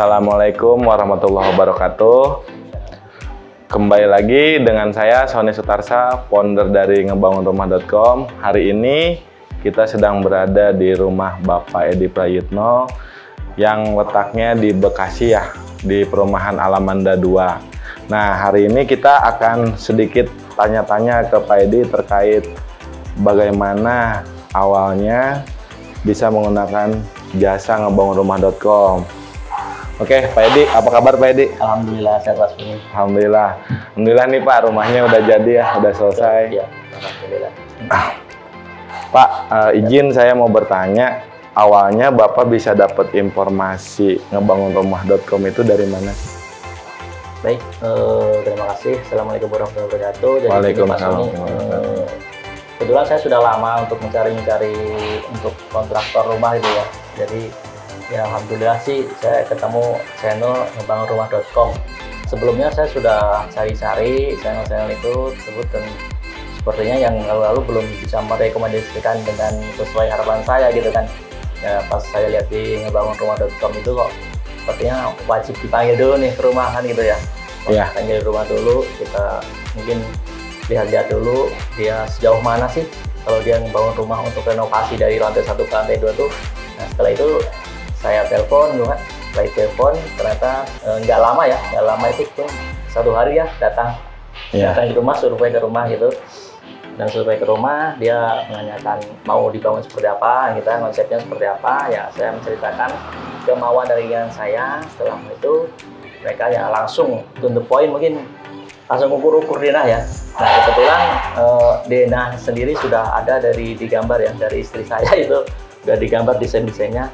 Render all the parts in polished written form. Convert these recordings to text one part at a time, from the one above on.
Assalamualaikum warahmatullahi wabarakatuh. Kembali lagi dengan saya Sony Sutarsa, founder dari ngebangunrumah.com. Hari ini kita sedang berada di rumah Bapak Edi Prayitno yang letaknya di Bekasi ya, di perumahan Alamanda 2. Nah, hari ini kita akan sedikit tanya-tanya ke Pak Edi terkait bagaimana awalnya bisa menggunakan jasa ngebangunrumah.com. Oke, Pak Edi, apa kabar Pak Edi? Alhamdulillah, sehat Mas Buni. Alhamdulillah nih Pak, rumahnya udah jadi ya, udah selesai. Ya, alhamdulillah. Pak, izin saya mau bertanya, awalnya Bapak bisa dapat informasi ngebangunrumah.com itu dari mana sih? Baik, terima kasih. Assalamualaikum warahmatullahi wabarakatuh. Jadi Waalaikumsalam. Kebetulan saya sudah lama untuk mencari untuk kontraktor rumah itu ya. Jadi ya alhamdulillah sih saya ketemu channel ngebangunrumah.com. Sebelumnya saya sudah cari-cari channel-channel itu tersebut dan sepertinya yang lalu-lalu belum bisa merekomendasikan dengan sesuai harapan saya gitu kan. Ya pas saya lihat di ngebangunrumah.com itu kok sepertinya wajib dipanggil dulu nih ke rumah kan gitu ya. Iya. Panggil rumah dulu, kita mungkin lihat-lihat dulu dia sejauh mana sih kalau dia membangun rumah untuk renovasi dari lantai 1 ke lantai 2 tuh. Nah setelah itu saya telepon juga, setelah telepon ternyata nggak lama itu pun 1 hari ya datang ke rumah, survei ke rumah gitu. Dan survei ke rumah dia menanyakan mau dibangun seperti apa, kita konsepnya seperti apa, ya saya menceritakan kemauan dari yang saya. Setelah itu mereka ya langsung to the point, mungkin langsung ukur-ukur denah ya. Nah kebetulan denah sendiri sudah ada digambar ya dari istri saya, itu udah digambar desain-desainnya.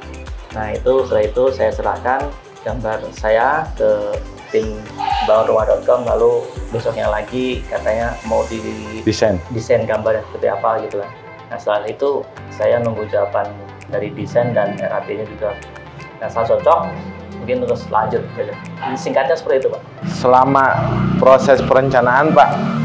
Nah setelah itu saya serahkan gambar saya ke tim bangunrumah.com, lalu besoknya lagi katanya mau desain gambar seperti apa gitu kan. Nah setelah itu saya nunggu jawaban dari desain dan RAP-nya juga. Nah saat cocok mungkin terus lanjut gitu. Singkatnya seperti itu Pak. Selama proses perencanaan Pak,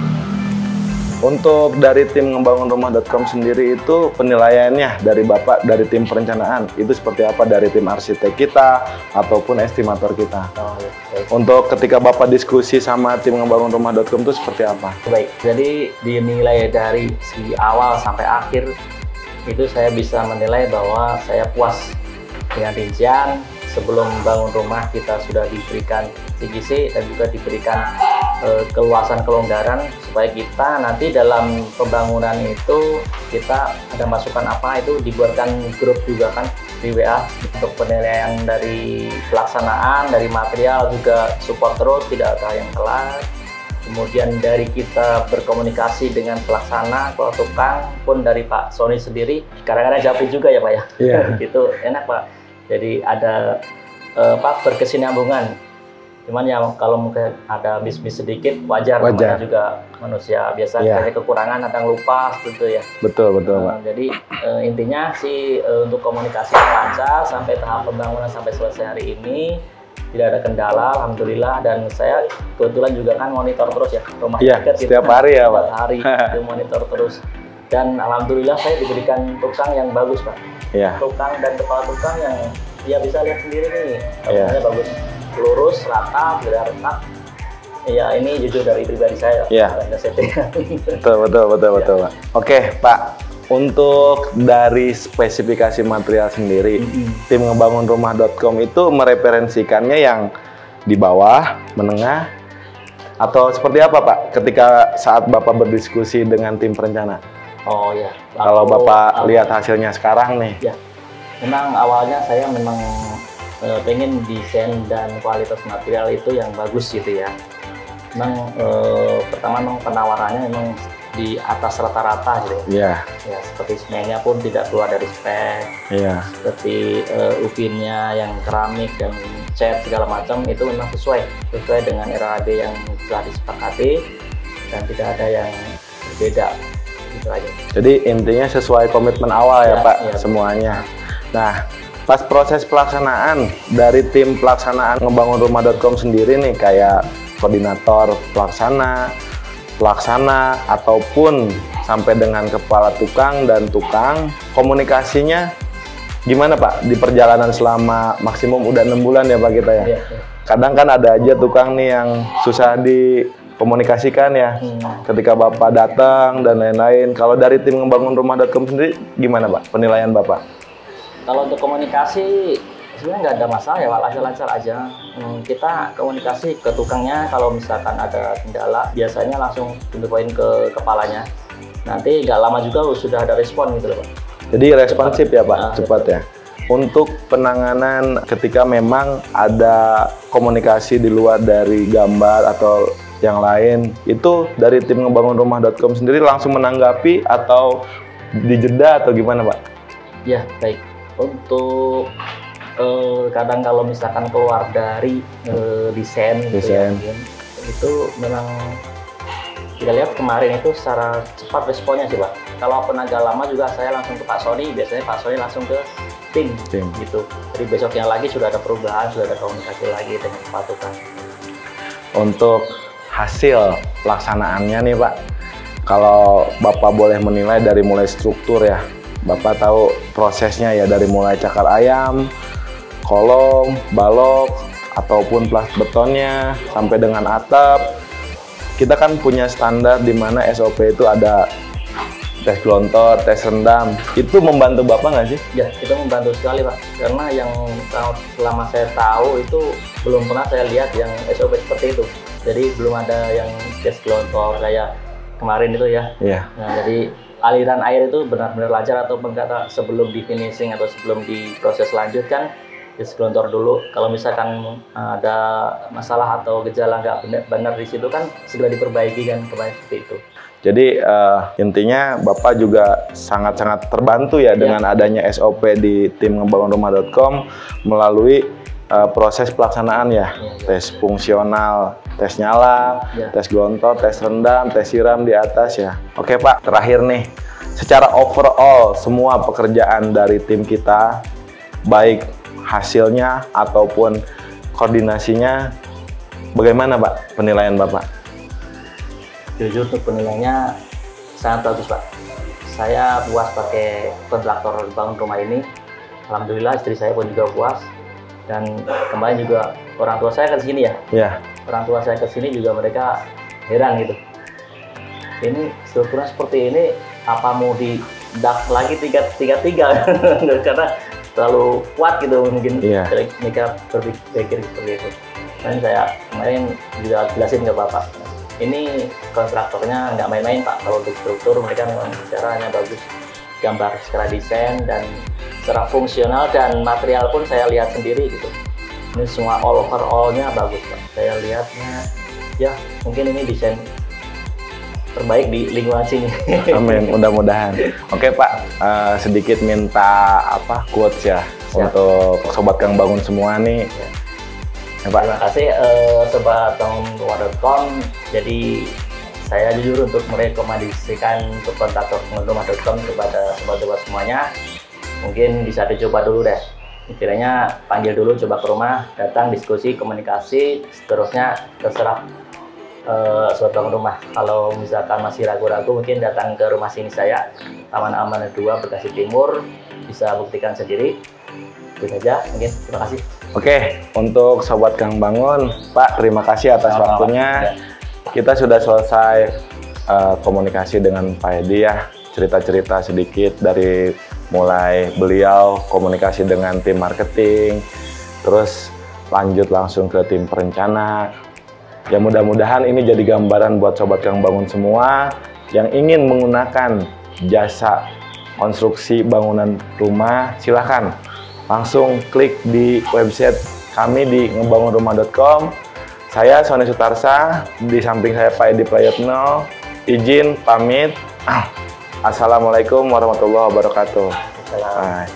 untuk dari tim ngebangunrumah.com sendiri itu penilaiannya dari Bapak, dari tim perencanaan itu seperti apa, dari tim arsitek kita ataupun estimator kita? Oh, ya, baik. Untuk ketika Bapak diskusi sama tim ngebangunrumah.com itu seperti apa? Baik, jadi dinilai dari si awal sampai akhir itu saya bisa menilai bahwa saya puas dengan rincian. Sebelum bangun rumah kita sudah diberikan CGC dan juga diberikan keluasan kelonggaran supaya kita nanti dalam pembangunan itu kita ada masukan apa itu dibuatkan grup juga kan di WA untuk penilaian dari pelaksanaan, dari material juga support terus, tidak ada yang telat. Kemudian dari kita berkomunikasi dengan pelaksana, kalau tukang pun dari Pak Sony sendiri kadang-kadang jawab juga ya Pak ya. Iya. Gitu enak Pak. Jadi ada berkesinambungan. Cuman ya kalau mungkin ada miss sedikit wajar. Namanya juga manusia biasa kayak kekurangan, kadang lupa seperti itu ya. Betul Pak. Jadi intinya sih untuk komunikasi lancar sampai tahap pembangunan sampai selesai hari ini tidak ada kendala, alhamdulillah. Dan saya kebetulan juga kan monitor terus ya rumah setiap hari ya Pak. Setiap hari itu monitor terus. Dan alhamdulillah saya diberikan tukang yang bagus Pak. Tukang dan kepala tukang yang dia bisa lihat sendiri nih, bangunannya bagus, lurus, rata, retak. Ya ini jujur dari pribadi saya. Betul Pak. Oke Pak, untuk dari spesifikasi material sendiri, tim ngebangunrumah.com itu mereferensikannya yang di bawah, menengah, atau seperti apa Pak? Ketika saat Bapak berdiskusi dengan tim perencana? Oh ya. Kalau Bapak lihat hasilnya sekarang nih. Ya, memang awalnya saya memang pengen desain dan kualitas material itu yang bagus gitu ya. Memang pertama memang penawarannya memang di atas rata-rata gitu ya. Ya seperti semennya pun tidak keluar dari spek. Seperti upinnya yang keramik dan cat segala macam itu memang sesuai dengan RAB yang telah disepakati dan tidak ada yang berbeda. Gitu aja. Jadi intinya sesuai komitmen awal ya Pak semuanya. Nah pas proses pelaksanaan dari tim pelaksanaan ngebangunrumah.com sendiri nih kayak koordinator pelaksana ataupun sampai dengan kepala tukang dan tukang, komunikasinya Gimana Pak di perjalanan selama maksimum udah 6 bulan ya Pak kita ya? Iya. Kadang kan ada aja tukang nih yang susah dikomunikasikan ya. Ketika Bapak datang dan lain-lain. Kalau dari tim ngebangun rumah.com sendiri gimana Pak penilaian Bapak? Kalau untuk komunikasi sebenarnya nggak ada masalah ya Pak, lancar-lancar aja. Kita komunikasi ke tukangnya kalau misalkan ada kendala, biasanya langsung to the point ke kepalanya. Nanti nggak lama juga sudah ada respon gitu loh Pak. Jadi responsif ya Pak, cepat ya. Untuk penanganan ketika memang ada komunikasi di luar dari gambar atau yang lain, itu dari tim ngebangun rumah.com sendiri langsung menanggapi atau dijeda atau gimana Pak? Ya baik. Untuk kadang kalau misalkan keluar dari desain gitu ya, itu memang kita lihat kemarin itu secara cepat responnya sih Pak. Kalau agak lama juga saya langsung ke Pak Sony, biasanya Pak Sony langsung ke tim gitu. Jadi besoknya lagi sudah ada perubahan, sudah ada komunikasi lagi dengan Pak Tukang. Untuk hasil pelaksanaannya nih Pak, kalau Bapak boleh menilai dari mulai struktur ya, Bapak tahu prosesnya ya dari mulai cakar ayam, kolom, balok, ataupun plas betonnya, sampai dengan atap. Kita kan punya standar di mana SOP itu ada tes gelontor, tes rendam. Itu membantu Bapak nggak sih? Ya, itu membantu sekali Pak. Karena yang selama saya tahu itu belum pernah saya lihat yang SOP seperti itu. Jadi belum ada yang tes gelontor kayak kemarin itu ya. Iya. Nah, jadi aliran air itu benar-benar lancar atau kata sebelum di finishing atau sebelum di proses lanjut kan tes gelontor dulu. Kalau misalkan ada masalah atau gejala nggak benar di situ kan segera diperbaiki kan, kemarin seperti itu. Jadi intinya Bapak juga sangat-sangat terbantu ya dengan adanya SOP di tim ngebangunrumah.com melalui proses pelaksanaan ya, tes fungsional, tes nyala, tes gelontor, tes rendam, tes siram di atas ya. Oke Pak, terakhir nih, secara overall semua pekerjaan dari tim kita, baik hasilnya ataupun koordinasinya, bagaimana Pak penilaian Bapak? Jujur untuk penilaiannya sangat bagus Pak. Saya puas pakai kontraktor bangun rumah ini. Alhamdulillah istri saya pun juga puas. Dan kemarin juga orang tua saya ke sini ya. Iya. Orang tua saya ke sini juga mereka heran gitu. Ini strukturnya seperti ini, apa mau di dak lagi tiga karena terlalu kuat gitu mungkin. Jadi mereka berpikir seperti itu. Dan saya kemarin juga jelasin ke Bapak. Ini kontraktornya nggak main-main Pak. Kalau untuk struktur mereka memang caranya bagus. Gambar secara desain dan secara fungsional dan material pun saya lihat sendiri gitu. Ini semua overall-nya bagus Pak. Saya lihatnya ya mungkin ini desain terbaik di lingkungan sini. Amin, mudah-mudahan. Oke Pak, sedikit minta quotes ya. Siap. Untuk Sobat Kang Bangun semua nih. Ya, Pak. Terima kasih Sobat Bangun.com. Jadi saya jujur untuk merekomendasikan untuk kontraktor bangunrumah.com kepada sobat-sobat semuanya. Mungkin bisa dicoba dulu deh. Istilahnya panggil dulu, coba ke rumah, datang diskusi, komunikasi, seterusnya terserah sobat bangun rumah. Kalau misalkan masih ragu-ragu, mungkin datang ke rumah sini saya, Taman Amanah 2, Bekasi Timur, bisa buktikan sendiri. Itu saja, mungkin terima kasih. Oke, untuk Sobat Kang Bangun, Pak, terima kasih atas waktunya. Kita sudah selesai komunikasi dengan Pak Edi ya, cerita-cerita sedikit dari mulai beliau komunikasi dengan tim marketing, terus lanjut langsung ke tim perencana. Ya mudah-mudahan ini jadi gambaran buat Sobat Kang Bangun semua yang ingin menggunakan jasa konstruksi bangunan rumah, silahkan langsung klik di website kami di ngebangunrumah.com. Saya Sony Sutarsa, di samping saya Pak Edi Prayitno, izin pamit. Assalamualaikum warahmatullahi wabarakatuh. Bye.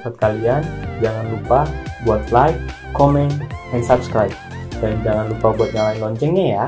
Buat kalian, jangan lupa buat like, comment, and subscribe. Dan jangan lupa buat nyalain loncengnya ya.